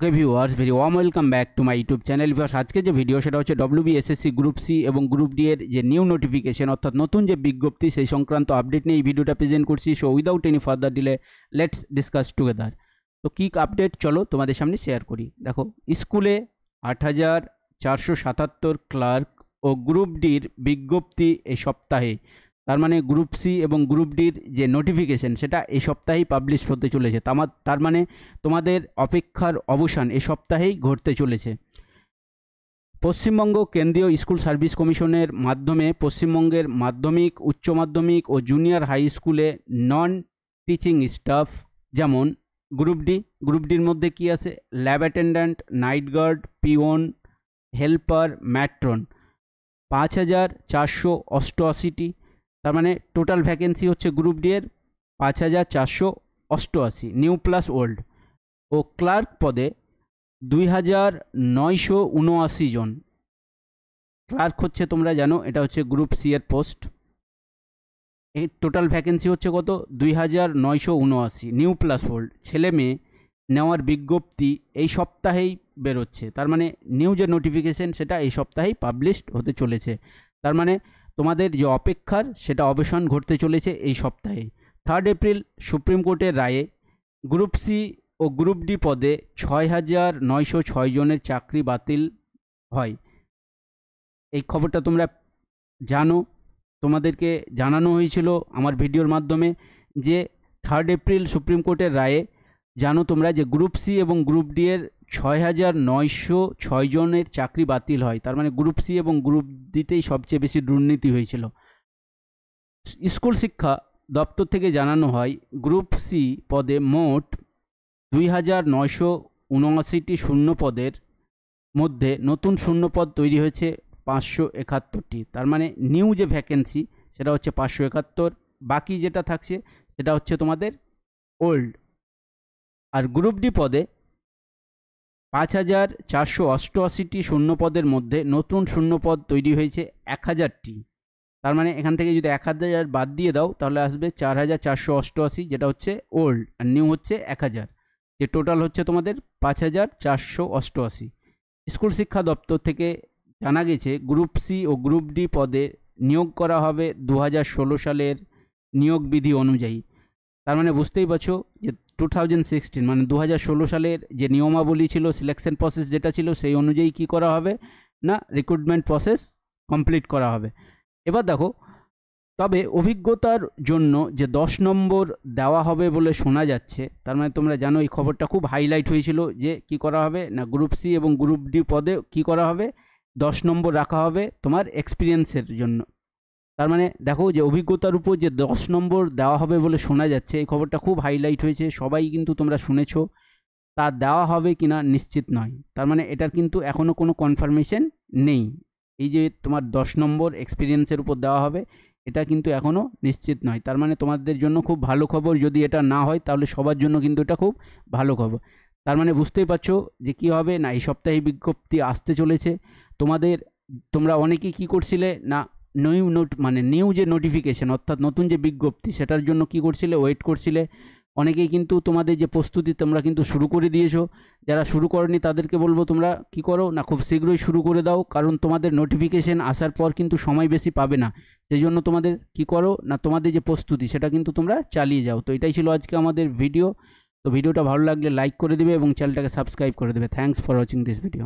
Okay viewers, very warm welcome back to my YouTube channel. Viewers, আজকে যে video সেটা হচ্ছে WBSSC গ্রুপ সি এবং গ্রুপ ডি এর যে নিউ নোটিফিকেশন অর্থাৎ নতুন যে বিজ্ঞপ্তি সেই সংক্রান্ত আপডেট নিয়ে এই ভিডিওটা প্রেজেন্ট করছি। So without any further delay let's discuss together. তো কী আপডেট চলো তোমাদের সামনে শেয়ার করি। দেখো, স্কুলে 8477 ক্লার্ক ও গ্রুপ ডির বিজ্ঞপ্তি এই সপ্তাহে, তার মানে গ্রুপ সি এবং গ্রুপ ডির যে নোটিফিকেশন সেটা এই সপ্তাহেই পাবলিশ হতে চলেছে। তার মানে তোমাদের অপেক্ষার অবসান এই সপ্তাহেই ঘটতে চলেছে। পশ্চিমবঙ্গ কেন্দ্রীয় স্কুল সার্ভিস কমিশনের মাধ্যমে পশ্চিমবঙ্গের মাধ্যমিক, উচ্চ মাধ্যমিক ও জুনিয়র হাই স্কুলে নন টিচিং স্টাফ, যেমন গ্রুপ ডির মধ্যে কি আছে, lab attendant, night guard, peon, helper, matron, 5488টি। তার মানে টোটাল ভ্যাকেন্সি হচ্ছে গ্রুপ ডি এর 5488, নিউ প্লাস ওল্ড। ও ক্লার্ক পদে 2979 জন। ক্লার্ক হচ্ছে, তোমরা জানো, এটা হচ্ছে গ্রুপ সি এর পোস্ট। এই টোটাল ভ্যাকেন্সি হচ্ছে কত, 2979, নিউ প্লাস ওল্ড। ছেলে মেয়ে নেওয়ার বিজ্ঞপ্তি এই সপ্তাহেই বেরোচ্ছে। তার মানে নিউ যে নোটিফিকেশন সেটা এই সপ্তাহেই পাবলিশড হতে চলেছে। তার মানে তোমাদের যে অপেক্ষার সেটা অবসান ঘটতে চলেছে এই সপ্তাহে। 3 এপ্রিল সুপ্রিম কোর্টের রায়ে গ্রুপ সি ও গ্রুপ ডি পদে 6906 জনের চাকরি বাতিল হয়। এই খবরটা তোমরা জানো, তোমাদেরকে জানানো হয়েছিল আমার ভিডিওর মাধ্যমে যে 3 এপ্রিল সুপ্রিম কোর্টের রায়ে জানো তোমরা যে গ্রুপ সি এবং গ্রুপ ডি এর 6906 জনের চাকরি বাতিল হয়। তার মানে গ্রুপ সি এবং গ্রুপ ডিতেই সবচেয়ে বেশি দুর্নীতি হয়েছিল। স্কুল শিক্ষা দপ্তর থেকে জানানো হয় গ্রুপ সি পদে মোট 2979টি শূন্য পদের মধ্যে নতুন শূন্যপদ তৈরি হয়েছে 571টি। তার মানে নিউ যে ভ্যাকেন্সি সেটা হচ্ছে 571, বাকি যেটা থাকছে সেটা হচ্ছে তোমাদের ওল্ড। আর গ্রুপ ডি পদে 5488টি শূন্যপদের মধ্যে নতুন শূন্যপদ তৈরি হয়েছে 1000টি। তার মানে এখান থেকে যদি 1000 বাদ দিয়ে দাও তাহলে আসবে 4488, যেটা হচ্ছে ওল্ড, আর নিউ হচ্ছে 1000, যে টোটাল হচ্ছে তোমাদের 5488। স্কুল শিক্ষা দপ্তর থেকে জানা গেছে গ্রুপ সি ও গ্রুপ ডি পদে নিয়োগ করা হবে 2016 সালের নিয়োগ বিধি অনুযায়ী। তার মানে বুঝতেই পারছো যে 2016 মানে 2016 সালের যে নিয়মাবলী ছিল, সিলেকশন প্রসেস যেটা ছিল, সেই অনুযায়ী কি করা হবে না, রিক্রুটমেন্ট প্রসেস কমপ্লিট করা হবে। এবার দেখো, তবে অভিজ্ঞতার জন্য যে 10 নম্বর দেওয়া হবে বলে শোনা যাচ্ছে। তার মানে তোমরা জানো এই খবরটা খুব হাইলাইট হয়েছিল যে কি করা হবে না, গ্রুপ সি এবং গ্রুপ ডি পদে কি করা হবে, 10 নম্বর রাখা হবে তোমার এক্সপিরিয়েন্সের জন্য। তার মানে দেখো যে অভিজ্ঞতার উপর যে 10 নম্বর দেওয়া হবে বলে শোনা যাচ্ছে, এই খবরটা খুব হাইলাইট হয়েছে, সবাই কিন্তু তোমরা শুনেছ। তা দেওয়া হবে কিনা নিশ্চিত নয়। তার মানে এটার কিন্তু এখনও কোনো কনফার্মেশন নেই। এই যে তোমার 10 নম্বর এক্সপিরিয়েন্সের উপর দেওয়া হবে, এটা কিন্তু এখনও নিশ্চিত নয়। তার মানে তোমাদের জন্য খুব ভালো খবর, যদি এটা না হয় তাহলে সবার জন্য কিন্তু এটা খুব ভালো খবর। তার মানে বুঝতেই পারছো যে কী হবে না, এই সপ্তাহে বিজ্ঞপ্তি আসতে চলেছে। তোমরা অনেকেই কী করছিলে না, নিউ যে নোটিফিকেশন অর্থাৎ নতুন যে বিজ্ঞপ্তি সেটার জন্য কি করছিলে, ওয়েট করছিলে। অনেকেই কিন্তু তোমাদের যে প্রস্তুতি তোমরা কিন্তু শুরু করে দিয়েছো। যারা শুরু করনি তাদেরকে বলবো তোমরা কি করো না, খুব শীঘ্রই শুরু করে দাও, কারণ তোমাদের নোটিফিকেশন আসার পর কিন্তু সময় বেশি পাবে না। সেই জন্য তোমাদের কি করো না, তোমাদের যে প্রস্তুতি সেটা কিন্তু তোমরা চালিয়ে যাও। তো এটাই ছিল আজকে আমাদের ভিডিও। তো ভিডিওটা ভালো লাগলে লাইক করে দেবে এবং চ্যানেলটাকে সাবস্ক্রাইব করে দেবে। Thanks for watching this video.